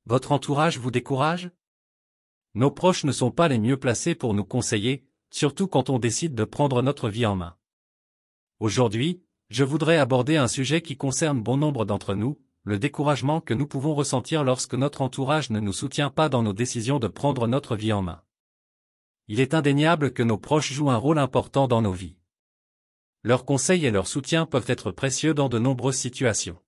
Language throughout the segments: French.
Votre entourage vous décourage? Nos proches ne sont pas les mieux placés pour nous conseiller, surtout quand on décide de prendre notre vie en main. Aujourd'hui, je voudrais aborder un sujet qui concerne bon nombre d'entre nous, le découragement que nous pouvons ressentir lorsque notre entourage ne nous soutient pas dans nos décisions de prendre notre vie en main. Il est indéniable que nos proches jouent un rôle important dans nos vies. Leurs conseils et leur soutien peuvent être précieux dans de nombreuses situations.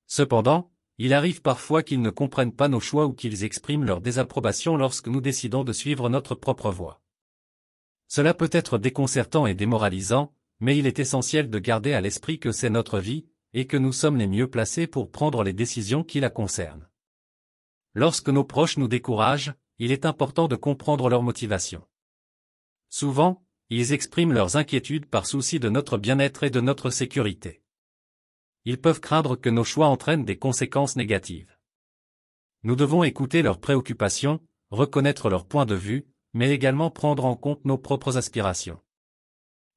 Cependant, il arrive parfois qu'ils ne comprennent pas nos choix ou qu'ils expriment leur désapprobation lorsque nous décidons de suivre notre propre voie. Cela peut être déconcertant et démoralisant, mais il est essentiel de garder à l'esprit que c'est notre vie, et que nous sommes les mieux placés pour prendre les décisions qui la concernent. Lorsque nos proches nous découragent, il est important de comprendre leurs motivations. Souvent, ils expriment leurs inquiétudes par souci de notre bien-être et de notre sécurité. Ils peuvent craindre que nos choix entraînent des conséquences négatives. Nous devons écouter leurs préoccupations, reconnaître leur point de vue, mais également prendre en compte nos propres aspirations.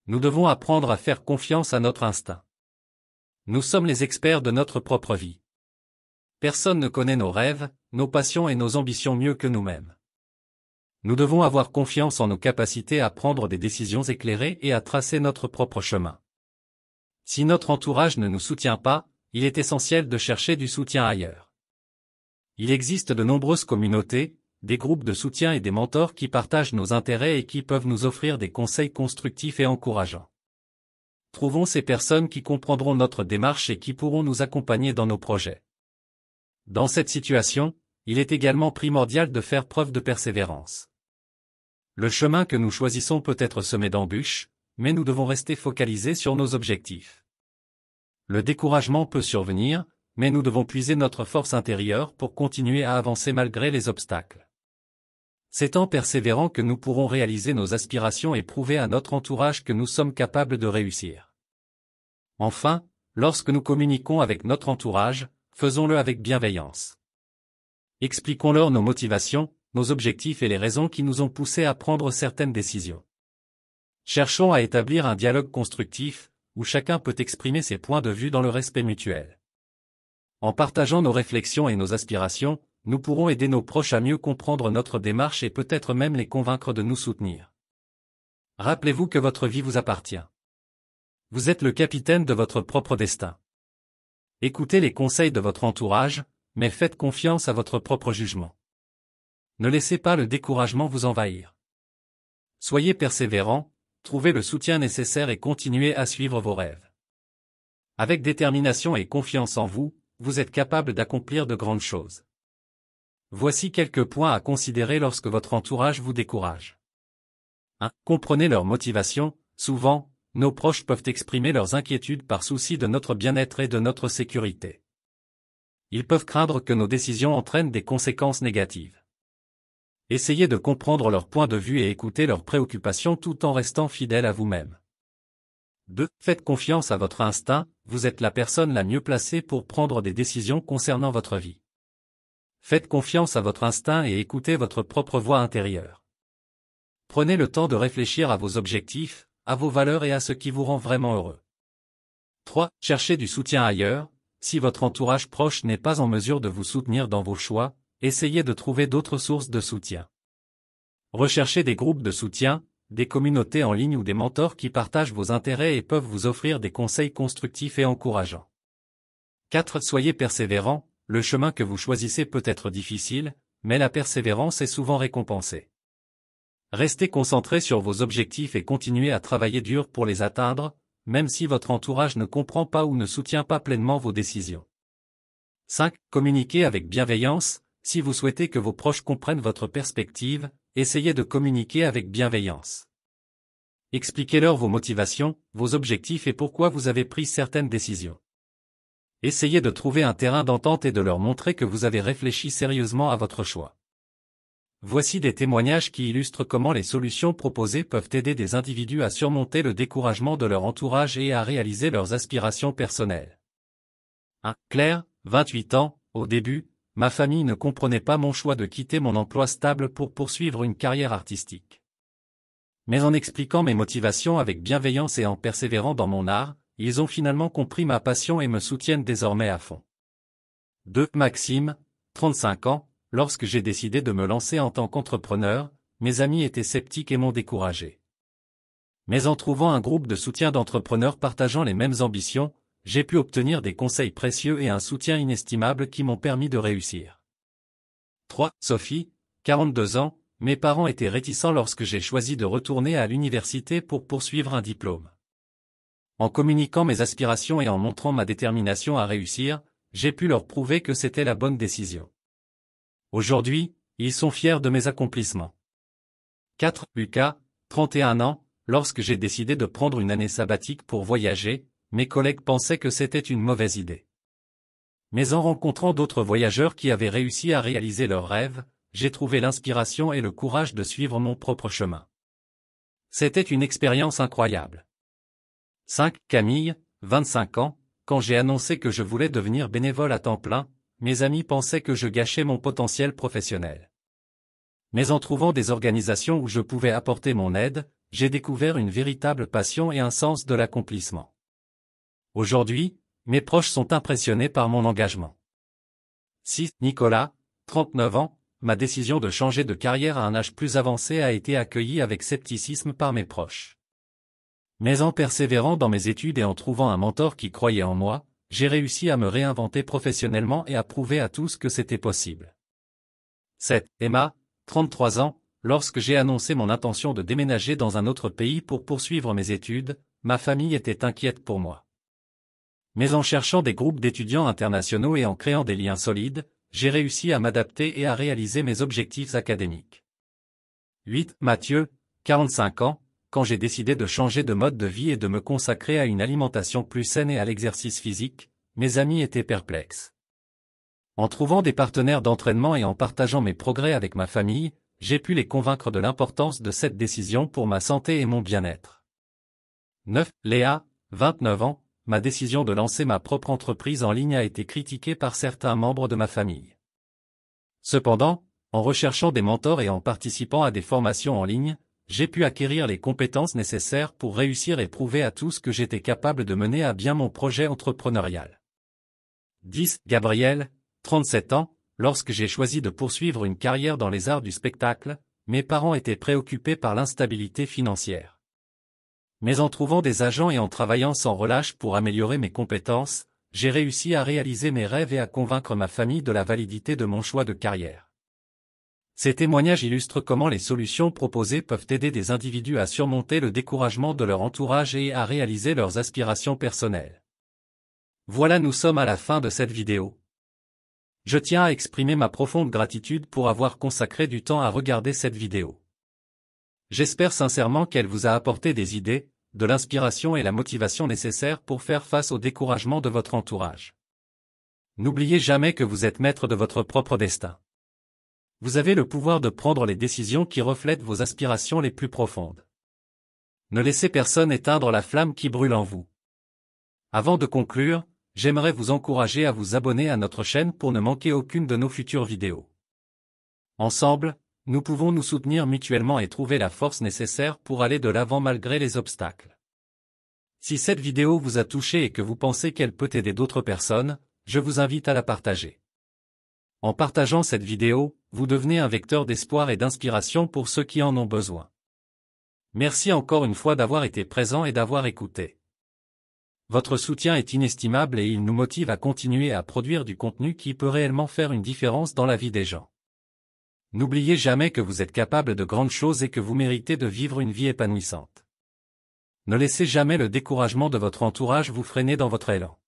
Nous devons apprendre à faire confiance à notre instinct. Nous sommes les experts de notre propre vie. Personne ne connaît nos rêves, nos passions et nos ambitions mieux que nous-mêmes. Nous devons avoir confiance en nos capacités à prendre des décisions éclairées et à tracer notre propre chemin. Si notre entourage ne nous soutient pas, il est essentiel de chercher du soutien ailleurs. Il existe de nombreuses communautés, des groupes de soutien et des mentors qui partagent nos intérêts et qui peuvent nous offrir des conseils constructifs et encourageants. Trouvons ces personnes qui comprendront notre démarche et qui pourront nous accompagner dans nos projets. Dans cette situation, il est également primordial de faire preuve de persévérance. Le chemin que nous choisissons peut être semé d'embûches, mais nous devons rester focalisés sur nos objectifs. Le découragement peut survenir, mais nous devons puiser notre force intérieure pour continuer à avancer malgré les obstacles. C'est en persévérant que nous pourrons réaliser nos aspirations et prouver à notre entourage que nous sommes capables de réussir. Enfin, lorsque nous communiquons avec notre entourage, faisons-le avec bienveillance. Expliquons-leur nos motivations, nos objectifs et les raisons qui nous ont poussés à prendre certaines décisions. Cherchons à établir un dialogue constructif, où chacun peut exprimer ses points de vue dans le respect mutuel. En partageant nos réflexions et nos aspirations, nous pourrons aider nos proches à mieux comprendre notre démarche et peut-être même les convaincre de nous soutenir. Rappelez-vous que votre vie vous appartient. Vous êtes le capitaine de votre propre destin. Écoutez les conseils de votre entourage, mais faites confiance à votre propre jugement. Ne laissez pas le découragement vous envahir. Soyez persévérants, trouvez le soutien nécessaire et continuez à suivre vos rêves. Avec détermination et confiance en vous, vous êtes capable d'accomplir de grandes choses. Voici quelques points à considérer lorsque votre entourage vous décourage. 1. Comprenez leur motivation. Souvent, nos proches peuvent exprimer leurs inquiétudes par souci de notre bien-être et de notre sécurité. Ils peuvent craindre que nos décisions entraînent des conséquences négatives. Essayez de comprendre leur point de vue et écoutez leurs préoccupations tout en restant fidèle à vous-même. 2. Faites confiance à votre instinct, vous êtes la personne la mieux placée pour prendre des décisions concernant votre vie. Faites confiance à votre instinct et écoutez votre propre voix intérieure. Prenez le temps de réfléchir à vos objectifs, à vos valeurs et à ce qui vous rend vraiment heureux. 3. Cherchez du soutien ailleurs. Si votre entourage proche n'est pas en mesure de vous soutenir dans vos choix, essayez de trouver d'autres sources de soutien. Recherchez des groupes de soutien, des communautés en ligne ou des mentors qui partagent vos intérêts et peuvent vous offrir des conseils constructifs et encourageants. 4. Soyez persévérants. Le chemin que vous choisissez peut être difficile, mais la persévérance est souvent récompensée. Restez concentrés sur vos objectifs et continuez à travailler dur pour les atteindre, même si votre entourage ne comprend pas ou ne soutient pas pleinement vos décisions. 5. Communiquez avec bienveillance. Si vous souhaitez que vos proches comprennent votre perspective, essayez de communiquer avec bienveillance. Expliquez-leur vos motivations, vos objectifs et pourquoi vous avez pris certaines décisions. Essayez de trouver un terrain d'entente et de leur montrer que vous avez réfléchi sérieusement à votre choix. Voici des témoignages qui illustrent comment les solutions proposées peuvent aider des individus à surmonter le découragement de leur entourage et à réaliser leurs aspirations personnelles. 1. Claire, 28 ans, au début, ma famille ne comprenait pas mon choix de quitter mon emploi stable pour poursuivre une carrière artistique. Mais en expliquant mes motivations avec bienveillance et en persévérant dans mon art, ils ont finalement compris ma passion et me soutiennent désormais à fond. 2. Maxime, 35 ans, lorsque j'ai décidé de me lancer en tant qu'entrepreneur, mes amis étaient sceptiques et m'ont découragé. Mais en trouvant un groupe de soutien d'entrepreneurs partageant les mêmes ambitions, j'ai pu obtenir des conseils précieux et un soutien inestimable qui m'ont permis de réussir. 3. Sophie, 42 ans, mes parents étaient réticents lorsque j'ai choisi de retourner à l'université pour poursuivre un diplôme. En communiquant mes aspirations et en montrant ma détermination à réussir, j'ai pu leur prouver que c'était la bonne décision. Aujourd'hui, ils sont fiers de mes accomplissements. 4. Lucas, 31 ans, lorsque j'ai décidé de prendre une année sabbatique pour voyager, mes collègues pensaient que c'était une mauvaise idée. Mais en rencontrant d'autres voyageurs qui avaient réussi à réaliser leurs rêves, j'ai trouvé l'inspiration et le courage de suivre mon propre chemin. C'était une expérience incroyable. 5. Camille, 25 ans, quand j'ai annoncé que je voulais devenir bénévole à temps plein, mes amis pensaient que je gâchais mon potentiel professionnel. Mais en trouvant des organisations où je pouvais apporter mon aide, j'ai découvert une véritable passion et un sens de l'accomplissement. Aujourd'hui, mes proches sont impressionnés par mon engagement. 6. Nicolas, 39 ans, ma décision de changer de carrière à un âge plus avancé a été accueillie avec scepticisme par mes proches. Mais en persévérant dans mes études et en trouvant un mentor qui croyait en moi, j'ai réussi à me réinventer professionnellement et à prouver à tous que c'était possible. 7. Emma, 33 ans, lorsque j'ai annoncé mon intention de déménager dans un autre pays pour poursuivre mes études, ma famille était inquiète pour moi. Mais en cherchant des groupes d'étudiants internationaux et en créant des liens solides, j'ai réussi à m'adapter et à réaliser mes objectifs académiques. 8. Mathieu, 45 ans, quand j'ai décidé de changer de mode de vie et de me consacrer à une alimentation plus saine et à l'exercice physique, mes amis étaient perplexes. En trouvant des partenaires d'entraînement et en partageant mes progrès avec ma famille, j'ai pu les convaincre de l'importance de cette décision pour ma santé et mon bien-être. 9. Léa, 29 ans, ma décision de lancer ma propre entreprise en ligne a été critiquée par certains membres de ma famille. Cependant, en recherchant des mentors et en participant à des formations en ligne, j'ai pu acquérir les compétences nécessaires pour réussir et prouver à tous que j'étais capable de mener à bien mon projet entrepreneurial. 10. Gabriel, 37 ans, lorsque j'ai choisi de poursuivre une carrière dans les arts du spectacle, mes parents étaient préoccupés par l'instabilité financière. Mais en trouvant des agents et en travaillant sans relâche pour améliorer mes compétences, j'ai réussi à réaliser mes rêves et à convaincre ma famille de la validité de mon choix de carrière. Ces témoignages illustrent comment les solutions proposées peuvent aider des individus à surmonter le découragement de leur entourage et à réaliser leurs aspirations personnelles. Voilà, nous sommes à la fin de cette vidéo. Je tiens à exprimer ma profonde gratitude pour avoir consacré du temps à regarder cette vidéo. J'espère sincèrement qu'elle vous a apporté des idées, de l'inspiration et la motivation nécessaires pour faire face au découragement de votre entourage. N'oubliez jamais que vous êtes maître de votre propre destin. Vous avez le pouvoir de prendre les décisions qui reflètent vos aspirations les plus profondes. Ne laissez personne éteindre la flamme qui brûle en vous. Avant de conclure, j'aimerais vous encourager à vous abonner à notre chaîne pour ne manquer aucune de nos futures vidéos. Ensemble, nous pouvons nous soutenir mutuellement et trouver la force nécessaire pour aller de l'avant malgré les obstacles. Si cette vidéo vous a touché et que vous pensez qu'elle peut aider d'autres personnes, je vous invite à la partager. En partageant cette vidéo, vous devenez un vecteur d'espoir et d'inspiration pour ceux qui en ont besoin. Merci encore une fois d'avoir été présent et d'avoir écouté. Votre soutien est inestimable et il nous motive à continuer à produire du contenu qui peut réellement faire une différence dans la vie des gens. N'oubliez jamais que vous êtes capable de grandes choses et que vous méritez de vivre une vie épanouissante. Ne laissez jamais le découragement de votre entourage vous freiner dans votre élan.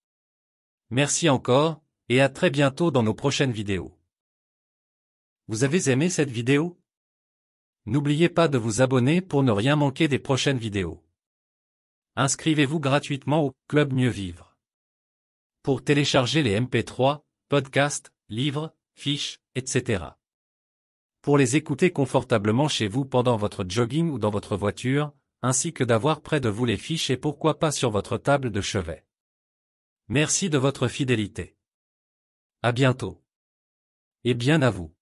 Merci encore, et à très bientôt dans nos prochaines vidéos. Vous avez aimé cette vidéo? N'oubliez pas de vous abonner pour ne rien manquer des prochaines vidéos. Inscrivez-vous gratuitement au Club Mieux Vivre. Pour télécharger les MP3, podcasts, livres, fiches, etc. Pour les écouter confortablement chez vous pendant votre jogging ou dans votre voiture, ainsi que d'avoir près de vous les fiches et pourquoi pas sur votre table de chevet. Merci de votre fidélité. À bientôt. Et bien à vous.